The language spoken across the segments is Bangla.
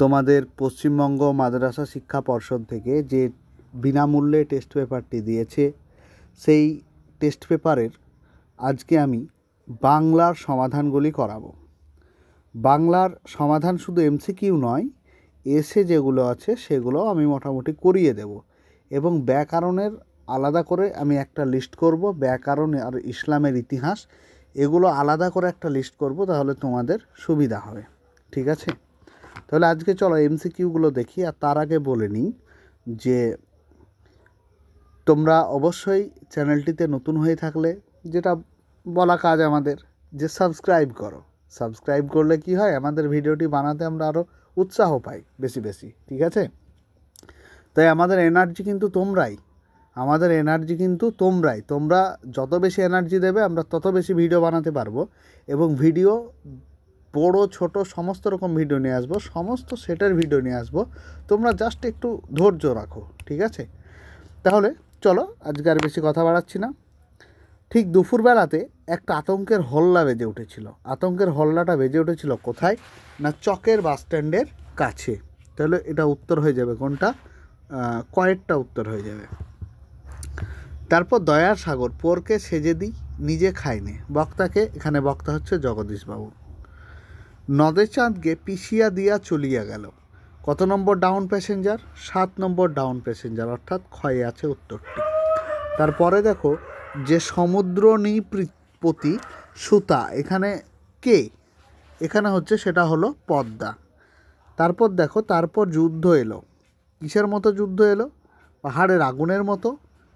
তোমাদের পশ্চিমবঙ্গ মাদ্রাসা শিক্ষা পর্ষদ থেকে যে বিনামূল্যে টেস্ট পেপারটি দিয়েছে, সেই টেস্ট পেপারের আজকে আমি বাংলার সমাধানগুলি করাবো। বাংলার সমাধান শুধু এমসিকিউ নয়, এসে যেগুলো আছে সেগুলো আমি মোটামুটি করিয়ে দেব, এবং ব্যাকরণের আলাদা করে আমি একটা লিস্ট করব। ব্যাকরণ আর ইসলামের ইতিহাস এগুলো আলাদা করে একটা লিস্ট করব, তাহলে তোমাদের সুবিধা হবে। ঠিক আছে, তাহলে আজকে চলো এমসিকিউগুলো দেখি। আর তার আগে বলে নিই যে তোমরা অবশ্যই চ্যানেলটিতে নতুন হয়ে থাকলে যেটা বলা কাজ আমাদের, যে সাবস্ক্রাইব করো। সাবস্ক্রাইব করলে কি হয়, আমাদের ভিডিওটি বানাতে আমরা আরও উৎসাহ পাই বেশি বেশি। ঠিক আছে, তাই আমাদের এনার্জি কিন্তু তোমরাই, তোমরা যত বেশি এনার্জি দেবে আমরা তত বেশি ভিডিও বানাতে পারবো, এবং ভিডিও বড় ছোট সমস্ত রকম ভিডিও নিয়ে আসবো, সমস্ত সেটের ভিডিও নিয়ে আসবো। তোমরা জাস্ট একটু ধৈর্য রাখো। ঠিক আছে, তাহলে চলো আজকে আর বেশি কথা বাড়াচ্ছি না। ঠিক দুপুরবেলাতে একটা আতঙ্কের হল্লা বেজে উঠেছিল। আতঙ্কের হল্লাটা বেজে উঠেছিল কোথায় না, চকের বাস স্ট্যান্ডের কাছে। তাহলে এটা উত্তর হয়ে যাবে কোনটা, কয়েকটা উত্তর হয়ে যাবে। তারপর দয়ার সাগর পোরকে সেজে দিই নিজে খাইনে, বক্তাকে, এখানে বক্তা হচ্ছে জগদীশবাবু। নদে চাঁদকে পিষিয়া দিয়া চলিয়া গেল, কত নম্বর ডাউন প্যাসেঞ্জার, 7 নম্বর ডাউন প্যাসেঞ্জার, অর্থাৎ ক্ষয়ে আছে উত্তরটি। তারপরে দেখো যে সমুদ্র নিপতি সুতা, এখানে কে, এখানে হচ্ছে সেটা হলো পদ্মা। তারপর দেখো, তারপর যুদ্ধ এলো, কিসের মতো যুদ্ধ এলো, পাহাড়ের আগুনের মতো,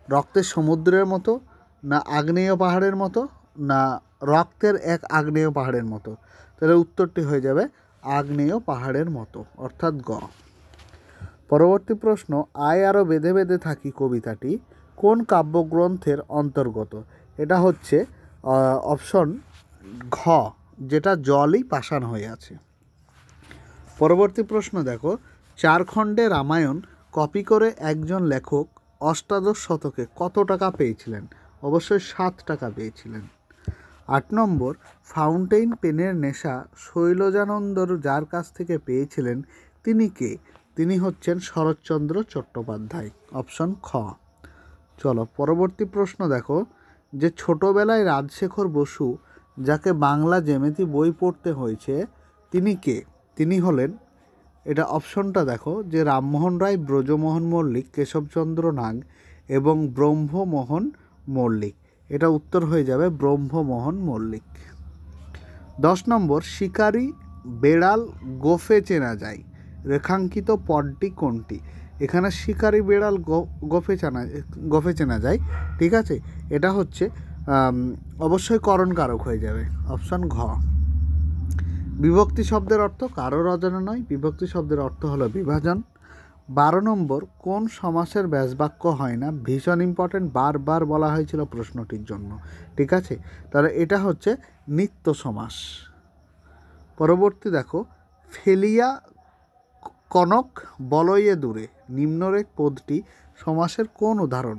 রক্তের সমুদ্রের মতো, না আগ্নেয় পাহাড়ের মতো, না রক্তের এক আগ্নেয় পাহাড়ের মতো। তাহলে উত্তরটি হয়ে যাবে আগ্নেয় পাহাড়ের মতো, অর্থাৎ গ। পরবর্তী প্রশ্ন, আয় আরও বেঁধে বেঁধে থাকি কবিতাটি কোন কাব্যগ্রন্থের অন্তর্গত? এটা হচ্ছে অপশন ঘ, যেটা জলই পাষাণ হয়ে আছে। পরবর্তী প্রশ্ন দেখো, 4 খণ্ডে রামায়ণ কপি করে একজন লেখক অষ্টাদশ শতকে কত টাকা পেয়েছিলেন? অবশ্যই 7 টাকা পেয়েছিলেন। 8 নম্বর, ফাউন্টেইন পেনের নেশা শৈলজানন্দর যার কাছ থেকে পেয়েছিলেন তিনি কে? তিনি হচ্ছেন শরৎচন্দ্র চট্টোপাধ্যায়, অপশন খ। চলো পরবর্তী প্রশ্ন দেখো, যে ছোটবেলায় রাজশেখর বসু যাকে বাংলা জ্যামিতি বই পড়তে হয়েছে তিনি কে? তিনি হলেন, এটা অপশনটা দেখো, যে রামমোহন রায়, ব্রজমোহন মল্লিক, কেশবচন্দ্র নাগ এবং ব্রহ্মমোহন মল্লিক। এটা উত্তর হয়ে যাবে ব্রহ্মমোহন মল্লিক। 10 নম্বর, শিকারি বেড়াল গোফে চেনা যায়, রেখাঙ্কিত পদটি কোনটি? এখানে শিকারি বেড়াল গোফে চেনা যায়। ঠিক আছে, এটা হচ্ছে অবশ্যই করণ কারক হয়ে যাবে, অপশন ঘ। বিভক্তি শব্দের অর্থ কারোর অজানা নয়, বিভক্তি শব্দের অর্থ হলো বিভাজন। 12 নম্বর, কোন সমাসের ব্যাসবাক্য হয় না? ভীষণ ইম্পর্টেন্ট, বারবার বলা হয়েছিল প্রশ্নটির জন্য। ঠিক আছে, তাহলে এটা হচ্ছে নিত্য সমাস। পরবর্তী দেখো, ফেলিয়া কনক বলয়ে দূরে নিম্নরেখ পদটি সমাসের কোন উদাহরণ?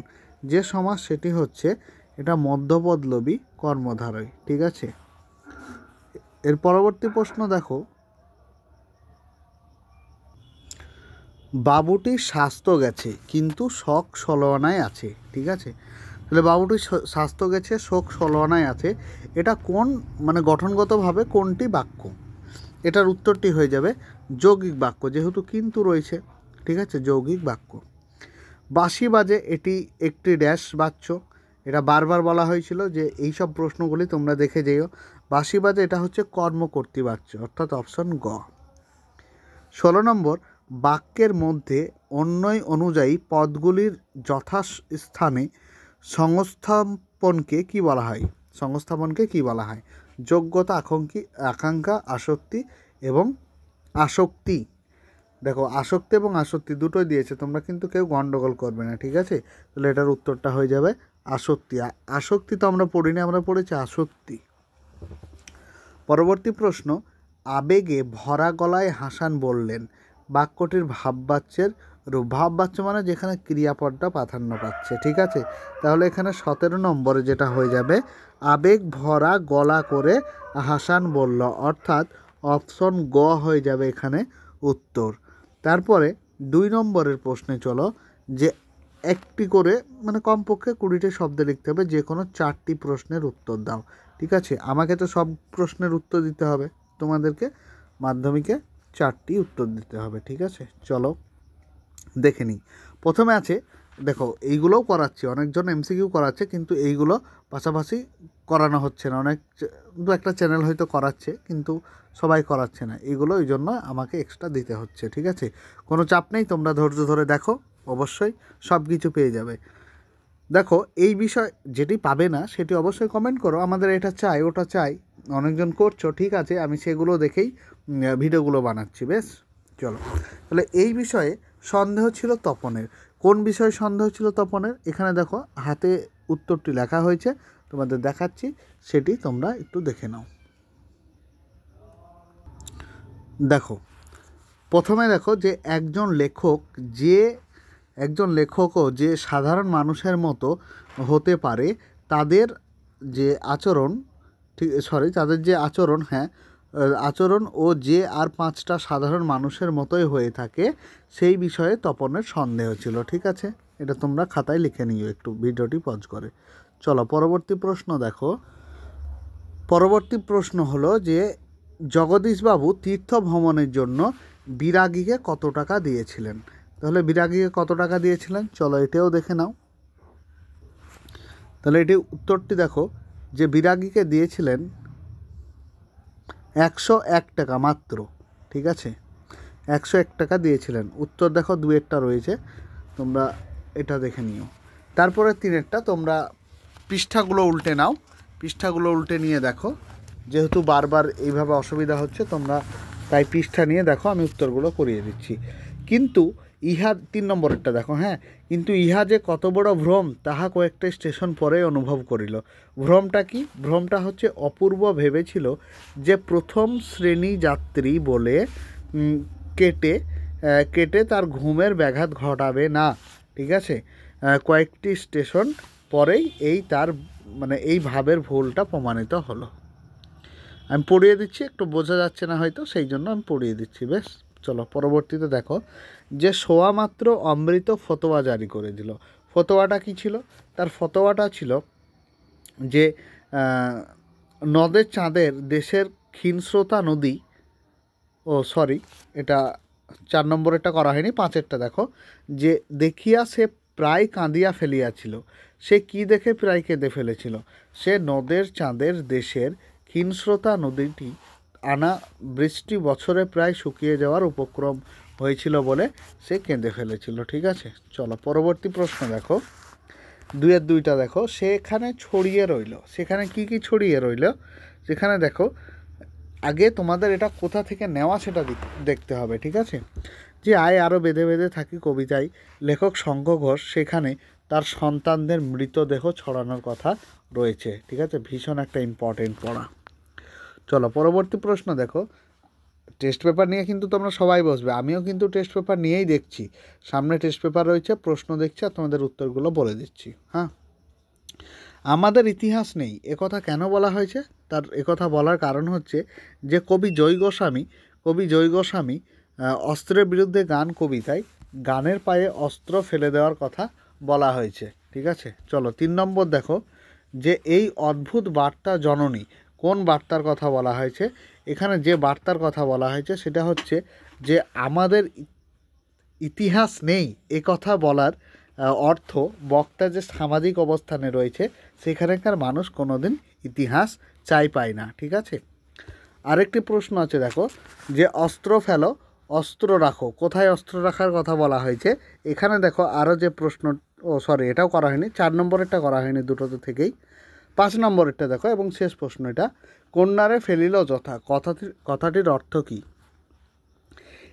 যে সমাস সেটি হচ্ছে এটা মধ্যপদলোপী কর্মধারয়। ঠিক আছে, এর পরবর্তী প্রশ্ন দেখো, বাবুটির স্বাস্থ্য গেছে কিন্তু শোক সলোয়ানায় আছে। ঠিক আছে, তাহলে বাবুটির স্বাস্থ্য গেছে, শোক সলোয়ানায় আছে, এটা কোন, মানে গঠনগতভাবে কোনটি বাক্য? এটার উত্তরটি হয়ে যাবে যৌগিক বাক্য, যেহেতু কিন্তু রয়েছে। ঠিক আছে, যৌগিক বাক্য। বাঁশি বাজে এটি একটি ড্যাশ বাচ্য, এটা বারবার বলা হয়েছিল যে এই সব প্রশ্নগুলি তোমরা দেখে যেও। বাঁশি বাজে এটা হচ্ছে কর্মকর্তৃ বাচ্য, অর্থাৎ অপশন গ। 16 নম্বর, বাক্যের মধ্যে অন্যয় অনুযায়ী পদগুলির যথাস্থানে সংস্থাপনকে কি বলা হয়? সংস্থাপনকে কি বলা হয়? যোগ্যতা, আকাঙ্ক্ষা, আসক্তি এবং আসক্তি। দেখো আসক্তি এবং আসক্তি দুটোই দিয়েছে, তোমরা কিন্তু কেউ গন্ডগোল করবে না। ঠিক আছে, তাহলে এটার উত্তরটা হয়ে যাবে আসক্তি। আসক্তি তো আমরা পড়িনি, আমরা পড়েছি আসক্তি। পরবর্তী প্রশ্ন, আবেগে ভরা গলায় হাসান বললেন, বাক্যটির ভাববাচ্যের রূপ। ভাববাচ্য মানে যেখানে ক্রিয়াপদটা প্রাধান্য পাচ্ছে। ঠিক আছে, তাহলে এখানে 17 নম্বরে যেটা হয়ে যাবে, আবেগ ভরা গলা করে হাসান বলল, অর্থাৎ অপশন গ হয়ে যাবে এখানে উত্তর। তারপরে 2 নম্বরের প্রশ্নে চলো, যে একটি করে মানে কমপক্ষে 20টি শব্দ লিখতে হবে, যে কোনো 4টি প্রশ্নের উত্তর দাও। ঠিক আছে, আমাকে তো সব প্রশ্নের উত্তর দিতে হবে, তোমাদেরকে মাধ্যমিকে 4টি উত্তর দিতে হবে। ঠিক আছে, চলো দেখে নিই। প্রথমে আছে, দেখো এইগুলোও করাচ্ছি, অনেকজন এমসিকিউ করাচ্ছে, কিন্তু এইগুলো পাশাপাশি করানো হচ্ছে না। দু একটা চ্যানেল হয়তো করাচ্ছে, কিন্তু সবাই করাচ্ছে না এইগুলো, ওই জন্য আমাকে এক্সট্রা দিতে হচ্ছে। ঠিক আছে, কোনো চাপ নেই, তোমরা ধৈর্য ধরে দেখো, অবশ্যই সব কিছু পেয়ে যাবে। দেখো এই বিষয় যেটি পাবে না সেটি অবশ্যই কমেন্ট করো, আমাদের এটা চাই ওটা চাই, অনেকজন করছো, ঠিক আছে, আমি সেগুলো দেখেই ভিডিওগুলো বানাচ্ছি। বেশ, চলো তাহলে এই বিষয়ে সন্দেহ ছিল তপনের। কোন বিষয়ে সন্দেহ ছিল তপনের? এখানে দেখো হাতে উত্তরটি লেখা হয়েছে, তোমাদের দেখাচ্ছি, সেটি তোমরা একটু দেখে নাও। দেখো প্রথমে দেখো যে একজন লেখকও যে সাধারণ মানুষের মতো হতে পারে, তাদের যে আচরণ, তাদের যে আচরণ, আচরণ ও যে আর 5টা সাধারণ মানুষের মতোই হয়ে থাকে, সেই বিষয়ে তপনের সন্দেহ ছিল। ঠিক আছে, এটা তোমরা খাতায় লিখে নিও একটু ভিডিওটি পজ করে। চলো পরবর্তী প্রশ্ন দেখো। পরবর্তী প্রশ্ন হলো যে জগদীশবাবু তীর্থ ভ্রমণের জন্য বিরাগীকে কত টাকা দিয়েছিলেন? তাহলে বিরাগীকে কত টাকা দিয়েছিলেন, চলো এটাও দেখে নাও। তাহলে এটি উত্তরটি দেখো, যে বিরাগীকে দিয়েছিলেন 101 টাকা মাত্র। ঠিক আছে, 101 টাকা দিয়েছিলেন। উত্তর দেখো 2-এরটা রয়েছে, তোমরা এটা দেখে নিও। তারপরে 3-এরটা তোমরা পৃষ্ঠাগুলো উল্টে নাও, পৃষ্ঠাগুলো উল্টে নিয়ে দেখো, যেহেতু বারবার এইভাবে অসুবিধা হচ্ছে তোমরা তাই পৃষ্ঠা নিয়ে দেখো, আমি উত্তরগুলো করিয়ে দিচ্ছি। কিন্তু 3 নম্বরেরটা দেখো, কিন্তু ইহা যে কত বড় ভ্রম তাহা কয়েকটা স্টেশন পরে অনুভব করিল। ভ্রমটা কি? ভ্রমটা হচ্ছে অপূর্ব ভেবেছিল যে প্রথম শ্রেণী যাত্রী বলে কেটে তার ঘুমের ব্যাঘাত ঘটাবে না। ঠিক আছে, কয়েকটি স্টেশন পরেই তার এই ভাবের ভুলটা প্রমাণিত হলো। আমি পড়িয়ে দিচ্ছি, একটু বোঝা যাচ্ছে না হয়তো, সেই জন্য আমি পড়িয়ে দিচ্ছি। বেশ, চলো পরবর্তীতে দেখো, যে শোয়া মাত্র অমৃত ফতোয়া জারি করে দিল। ফতোয়াটা কি ছিল? তার ফতোয়াটা ছিল যে নদের চাঁদের দেশের ক্ষীণস্রোতা নদী, এটা 4 নম্বরেরটা করা হয়নি, 5-এরটা দেখো, যে দেখিয়া সে প্রায় কাঁদিয়া ফেলিয়াছিল। সে কি দেখে প্রায় কেঁদে ফেলেছিল? সে নদের চাঁদের দেশের ক্ষীণস্রোতা নদীটি আনা বৃষ্টি বছরে প্রায় শুকিয়ে যাওয়ার উপক্রম হয়েছিল বলে সে কেঁদে ফেলেছিল। ঠিক আছে, চলো পরবর্তী প্রশ্ন দেখো, 2-এর 2টা দেখো, সেখানে ছড়িয়ে রইল। সেখানে কি কি ছড়িয়ে রইল? সেখানে দেখো, আগে তোমাদের এটা কোথা থেকে নেওয়া সেটা দেখতে হবে। ঠিক আছে, যে আরও বেঁধে বেঁধে থাকি কবিতায় লেখক শঙ্খ ঘোষ সেখানে তার সন্তানদের মৃতদেহ ছড়ানোর কথা রয়েছে। ঠিক আছে, ভীষণ একটা ইম্পর্টেন্ট পড়া। চলো পরবর্তী প্রশ্ন দেখো, টেস্ট পেপার নিয়ে কিন্তু তোমরা সবাই বসবে, আমিও কিন্তু টেস্ট পেপার নিয়েই দেখছি, সামনে টেস্ট পেপার রয়েছে, প্রশ্ন দেখছি আর তোমাদের উত্তরগুলো বলে দিচ্ছি। আমাদের ইতিহাস নেই একথা কেন বলা হয়েছে? তার একথা বলার কারণ হচ্ছে যে কবি জয় গোস্বামী অস্ত্রের বিরুদ্ধে গান কবিতায় গানের পায়ে অস্ত্র ফেলে দেওয়ার কথা বলা হয়েছে। ঠিক আছে, চলো 3 নম্বর দেখো, যে এই অদ্ভুত বার্তা জননী, কোন বার্তার কথা বলা হয়েছে? এখানে যে বার্তার কথা বলা হয়েছে সেটা হচ্ছে যে আমাদের ইতিহাস নেই এ কথা বলার অর্থ বক্তা যে সামাজিক অবস্থানে রয়েছে সেখানকার মানুষ কোনোদিন ইতিহাস চাই পায় না। ঠিক আছে, আরেকটি প্রশ্ন আছে দেখো, যে অস্ত্র ফেলো অস্ত্র রাখো, কোথায় অস্ত্র রাখার কথা বলা হয়েছে? এখানে দেখো আরও যে প্রশ্ন, এটাও করা হয়নি, 4 নম্বরেরটা করা হয়নি দুটোতে থেকেই। 5 নম্বরেরটা দেখো এবং শেষ প্রশ্ন এটা, কন্যারে ফেলিল যথা কথাটির অর্থ কী?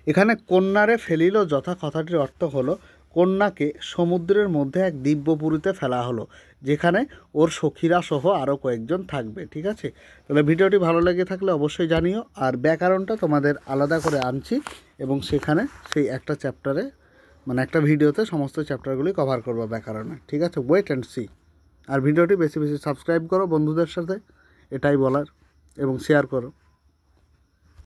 এখানে কন্যারে ফেলিল যথা কথাটির অর্থ হলো কন্যাকে সমুদ্রের মধ্যে এক দিব্যপুরীতে ফেলা হলো, যেখানে ওর সখীরা সহ আরও কয়েকজন থাকবে। ঠিক আছে, তাহলে ভিডিওটি ভালো লেগে থাকলে অবশ্যই জানিও, আর ব্যাকরণটা তোমাদের আলাদা করে আনছি এবং সেখানে সেই একটা চ্যাপ্টারে একটা ভিডিওতে সমস্ত চ্যাপ্টারগুলি কভার করবো ব্যাকরণে। ঠিক আছে, ওয়েট অ্যান্ড সি। আর ভিডিওটি বেশি বেশি সাবস্ক্রাইব করো বন্ধুদের সাথে, এটাই বলার, এবং শেয়ার করো।